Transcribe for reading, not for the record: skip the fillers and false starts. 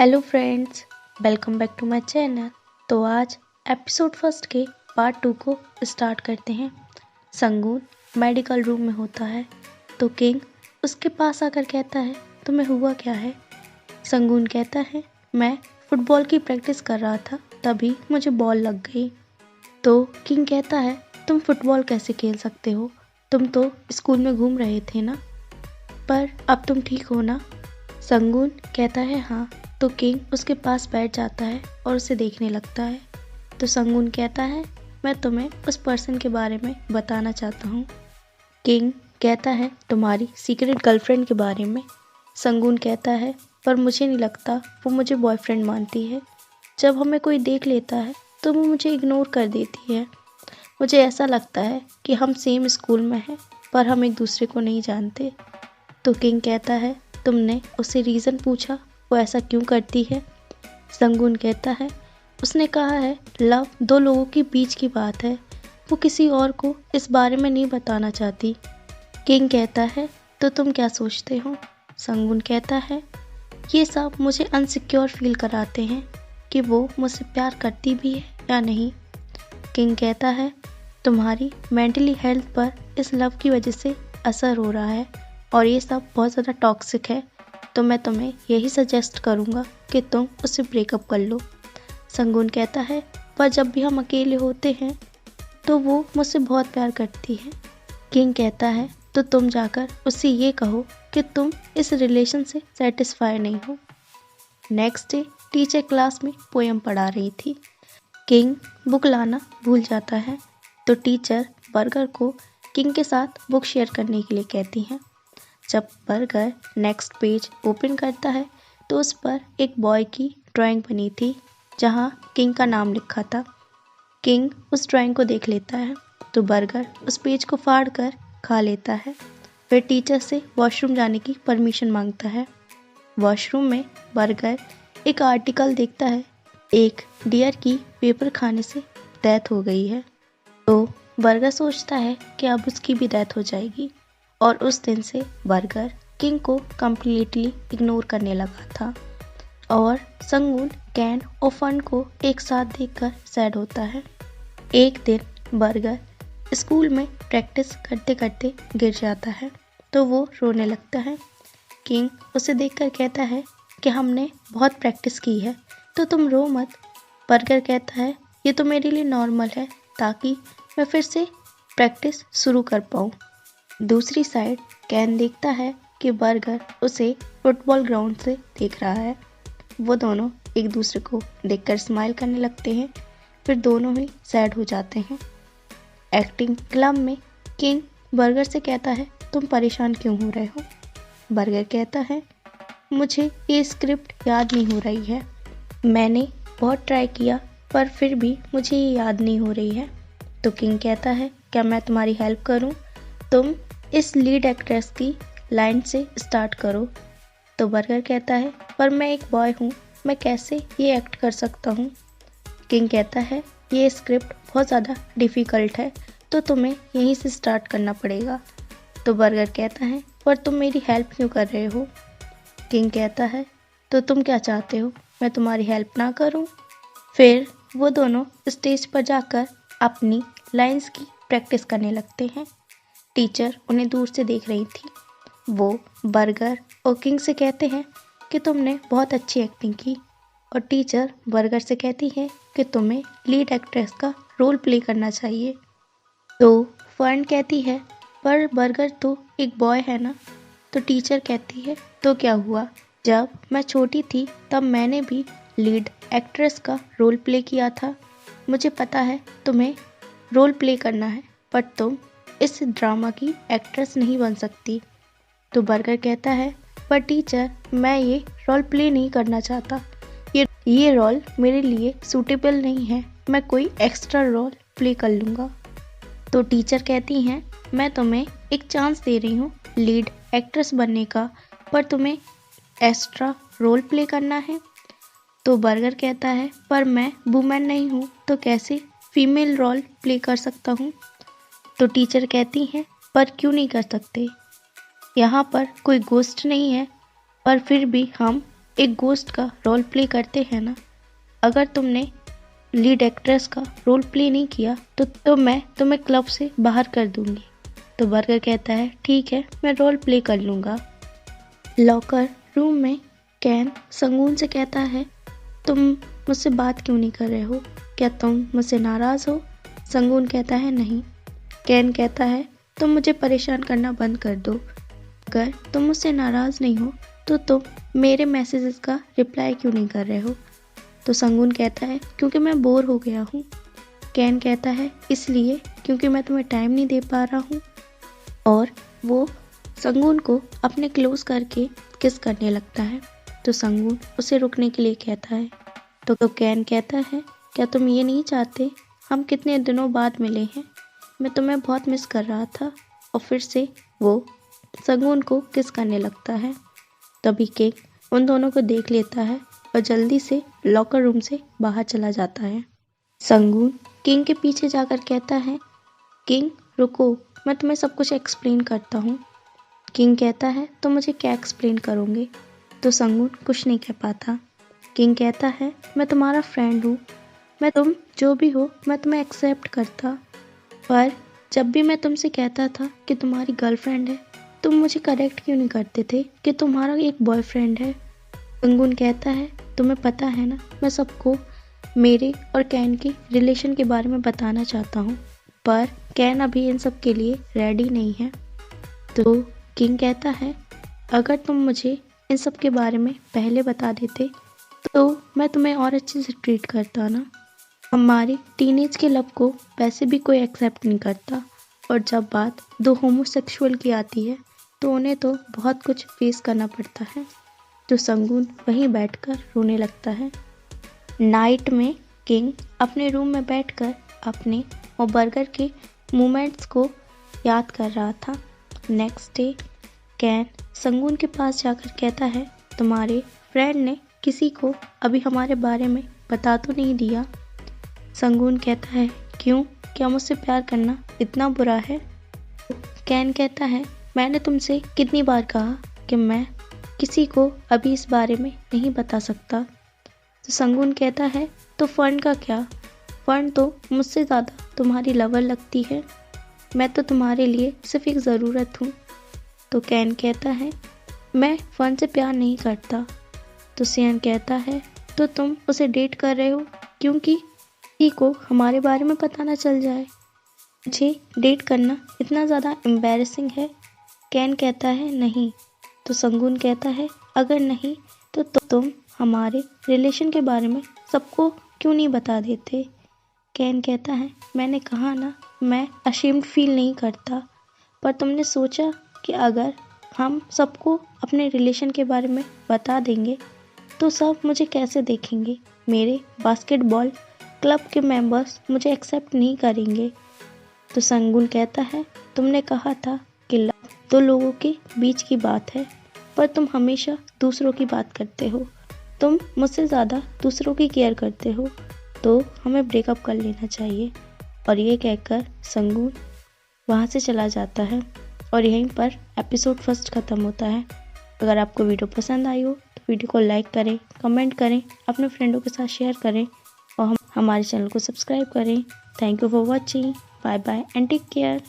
Hello friends, welcome back to my channel. तो आज episode first के पार्ट 2 को स्टार्ट करते हैं। संगून मेडिकल रूम में होता है तो किंग उसके पास आकर कहता है, तुम्हें हुआ क्या है? संगून कहता है, मैं फुटबॉल की प्रैक्टिस कर रहा था, तभी मुझे बॉल लग गई। तो किंग कहता है, तुम फुटबॉल कैसे खेल सकते हो? तुम तो स्कूल में घूम रहे थे ना, पर अब तुम ठीक हो ना? संगून कहता है, हाँ। तो किंग उसके पास बैठ जाता है और उसे देखने लगता है। तो संगून कहता है, मैं तुम्हें उस पर्सन के बारे में बताना चाहता हूँ। किंग कहता है, तुम्हारी सीक्रेट गर्लफ्रेंड के बारे में। संगून कहता है, पर मुझे नहीं लगता वो मुझे बॉयफ्रेंड मानती है। जब हमें कोई देख लेता है तो वो मुझे इग्नोर कर देती है। मुझे ऐसा लगता है कि हम सेम स्कूल में हैं, पर हम एक दूसरे को नहीं जानते। तो किंग कहता है, तुमने उससे रीज़न पूछा, वो ऐसा क्यों करती है? संगून कहता है, उसने कहा है लव दो लोगों के बीच की बात है, वो किसी और को इस बारे में नहीं बताना चाहती। किंग कहता है, तो तुम क्या सोचते हो? संगून कहता है, ये सब मुझे अनसिक्योर फील कराते हैं कि वो मुझसे प्यार करती भी है या नहीं। किंग कहता है, तुम्हारी मेंटली हेल्थ पर इस लव की वजह से असर हो रहा है और ये सब बहुत ज़्यादा टॉक्सिक है, तो मैं तुम्हें यही सजेस्ट करूँगा कि तुम उससे ब्रेकअप कर लो। संगून कहता है, पर जब भी हम अकेले होते हैं तो वो मुझसे बहुत प्यार करती है। किंग कहता है, तो तुम जाकर उससे ये कहो कि तुम इस रिलेशन से सेटिस्फाई नहीं हो। नेक्स्ट डे टीचर क्लास में पोएम पढ़ा रही थी। किंग बुक लाना भूल जाता है तो टीचर बर्गर को किंग के साथ बुक शेयर करने के लिए कहती हैं। जब बर्गर नेक्स्ट पेज ओपन करता है तो उस पर एक बॉय की ड्राइंग बनी थी जहां किंग का नाम लिखा था। किंग उस ड्राइंग को देख लेता है तो बर्गर उस पेज को फाड़ कर खा लेता है। फिर टीचर से वॉशरूम जाने की परमिशन मांगता है। वॉशरूम में बर्गर एक आर्टिकल देखता है, एक डियर की पेपर खाने से डेथ हो गई है। तो बर्गर सोचता है कि अब उसकी भी डेथ हो जाएगी और उस दिन से बर्गर किंग को कम्प्लीटली इग्नोर करने लगा था। और संगून कैन और फन को एक साथ देखकर सैड होता है। एक दिन बर्गर स्कूल में प्रैक्टिस करते करते गिर जाता है तो वो रोने लगता है। किंग उसे देखकर कहता है कि हमने बहुत प्रैक्टिस की है तो तुम रो मत। बर्गर कहता है, ये तो मेरे लिए नॉर्मल है ताकि मैं फिर से प्रैक्टिस शुरू कर पाऊँ। दूसरी साइड कैन देखता है कि बर्गर उसे फुटबॉल ग्राउंड से देख रहा है। वो दोनों एक दूसरे को देखकर स्माइल करने लगते हैं, फिर दोनों ही सैड हो जाते हैं। एक्टिंग क्लब में किंग बर्गर से कहता है, तुम परेशान क्यों हो रहे हो? बर्गर कहता है, मुझे ये स्क्रिप्ट याद नहीं हो रही है। मैंने बहुत ट्राई किया पर फिर भी मुझे ये याद नहीं हो रही है। तो किंग कहता है, क्या मैं तुम्हारी हेल्प करूं? तुम इस लीड एक्ट्रेस की लाइन से स्टार्ट करो। तो बर्गर कहता है, पर मैं एक बॉय हूँ, मैं कैसे ये एक्ट कर सकता हूँ? किंग कहता है, ये स्क्रिप्ट बहुत ज़्यादा डिफ़िकल्ट है तो तुम्हें यहीं से स्टार्ट करना पड़ेगा। तो बर्गर कहता है, पर तुम मेरी हेल्प क्यों कर रहे हो? किंग कहता है, तो तुम क्या चाहते हो, मैं तुम्हारी हेल्प ना करूँ? फिर वो दोनों स्टेज पर जाकर अपनी लाइंस की प्रैक्टिस करने लगते हैं। टीचर उन्हें दूर से देख रही थी। वो बर्गर और किंग से कहते हैं कि तुमने बहुत अच्छी एक्टिंग की और टीचर बर्गर से कहती है कि तुम्हें लीड एक्ट्रेस का रोल प्ले करना चाहिए। तो फर्न कहती है, पर बर्गर तो एक बॉय है ना? तो टीचर कहती है, तो क्या हुआ? जब मैं छोटी थी तब मैंने भी लीड एक्ट्रेस का रोल प्ले किया था। मुझे पता है तुम्हें रोल प्ले करना है, पर तुम इस ड्रामा की एक्ट्रेस नहीं बन सकती। तो बर्गर कहता है, पर टीचर मैं ये रोल प्ले नहीं करना चाहता, ये रोल मेरे लिए सूटेबल नहीं है, मैं कोई एक्स्ट्रा रोल प्ले कर लूँगा। तो टीचर कहती हैं, मैं तुम्हें एक चांस दे रही हूँ लीड एक्ट्रेस बनने का, पर तुम्हें एक्स्ट्रा रोल प्ले करना है। तो बर्गर कहता है, पर मैं वुमेन नहीं हूँ तो कैसे फीमेल रोल प्ले कर सकता हूँ? तो टीचर कहती हैं, पर क्यों नहीं कर सकते? यहाँ पर कोई गोस्ट नहीं है, पर फिर भी हम एक गोस्ट का रोल प्ले करते हैं ना, अगर तुमने लीड एक्ट्रेस का रोल प्ले नहीं किया तो मैं तुम्हें क्लब से बाहर कर दूंगी। तो बर्गर कहता है ठीक है, मैं रोल प्ले कर लूँगा। लॉकर रूम में कैन संगून से कहता है तुम मुझसे बात क्यों नहीं कर रहे हो, क्या तुम मुझसे नाराज़ हो? संगून कहता है नहीं। कैन कहता है तुम मुझे परेशान करना बंद कर दो, अगर तुम मुझसे नाराज़ नहीं हो तो तुम मेरे मैसेजेस का रिप्लाई क्यों नहीं कर रहे हो? तो संगून कहता है क्योंकि मैं बोर हो गया हूँ। कैन कहता है इसलिए क्योंकि मैं तुम्हें टाइम नहीं दे पा रहा हूँ। और वो संगून को अपने क्लोज करके किस करने लगता है। तो संगून उसे रुकने के लिए कहता है। तो कैन कहता है क्या तुम ये नहीं चाहते, हम कितने दिनों बाद मिले हैं, मैं तुम्हें बहुत मिस कर रहा था। और फिर से वो संगून को किस करने लगता है। तभी किंग उन दोनों को देख लेता है और जल्दी से लॉकर रूम से बाहर चला जाता है। संगून किंग के पीछे जाकर कहता है किंग रुको, मैं तुम्हें सब कुछ एक्सप्लेन करता हूँ। किंग कहता है तो मुझे क्या एक्सप्लेन करोगे? तो संगून कुछ नहीं कह पाता। किंग कहता है मैं तुम्हारा फ्रेंड हूँ, मैं तुम जो भी हो मैं तुम्हें एक्सेप्ट करता, पर जब भी मैं तुमसे कहता था कि तुम्हारी गर्लफ्रेंड है, तुम मुझे करेक्ट क्यों नहीं करते थे कि तुम्हारा एक बॉयफ्रेंड है? संगून कहता है तुम्हें पता है ना, मैं सबको मेरे और कैन के रिलेशन के बारे में बताना चाहता हूँ, पर कैन अभी इन सब के लिए रेडी नहीं है। तो किंग कहता है अगर तुम मुझे इन सब के बारे में पहले बता देते तो मैं तुम्हें और अच्छे से ट्रीट करता ना। हमारे टीनेज के लव को वैसे भी कोई एक्सेप्ट नहीं करता, और जब बात दो होमोसेक्सुअल की आती है तो उन्हें तो बहुत कुछ फेस करना पड़ता है। तो संगून वहीं बैठकर रोने लगता है। नाइट में किंग अपने रूम में बैठकर अपने और बर्गर के मोमेंट्स को याद कर रहा था। नेक्स्ट डे कैन संगून के पास जाकर कहता है तुम्हारे फ्रेंड ने किसी को अभी हमारे बारे में बता तो नहीं दिया? संगून कहता है क्यों, क्या मुझसे प्यार करना इतना बुरा है? कैन कहता है मैंने तुमसे कितनी बार कहा कि मैं किसी को अभी इस बारे में नहीं बता सकता। तो संगून कहता है तो फर्न का क्या? फर्न तो मुझसे ज़्यादा तुम्हारी लवर लगती है, मैं तो तुम्हारे लिए सिर्फ एक ज़रूरत हूँ। तो कैन कहता है मैं फर्न से प्यार नहीं करता। तो सियन कहता है तो तुम उसे डेट कर रहे हो क्योंकि किसी को हमारे बारे में पता ना चल जाए? मुझे डेट करना इतना ज़्यादा एम्बैरेसिंग है? कैन कहता है नहीं। तो संगून कहता है अगर नहीं तो तुम हमारे रिलेशन के बारे में सबको क्यों नहीं बता देते? कैन कहता है मैंने कहा ना, मैं अशेम्ड फील नहीं करता, पर तुमने सोचा कि अगर हम सबको अपने रिलेशन के बारे में बता देंगे तो सब मुझे कैसे देखेंगे? मेरे बास्केटबॉल क्लब के मेंबर्स मुझे एक्सेप्ट नहीं करेंगे। तो संगून कहता है तुमने कहा था कि लव दो लोगों के बीच की बात है, पर तुम हमेशा दूसरों की बात करते हो, तुम मुझसे ज़्यादा दूसरों की केयर करते हो, तो हमें ब्रेकअप कर लेना चाहिए। और ये कहकर संगून वहाँ से चला जाता है और यहीं पर एपिसोड फर्स्ट ख़त्म होता है। अगर आपको वीडियो पसंद आई हो तो वीडियो को लाइक करें, कमेंट करें, अपने फ्रेंडों के साथ शेयर करें और हमारे चैनल को सब्सक्राइब करें। Thank you for watching, bye bye and take care.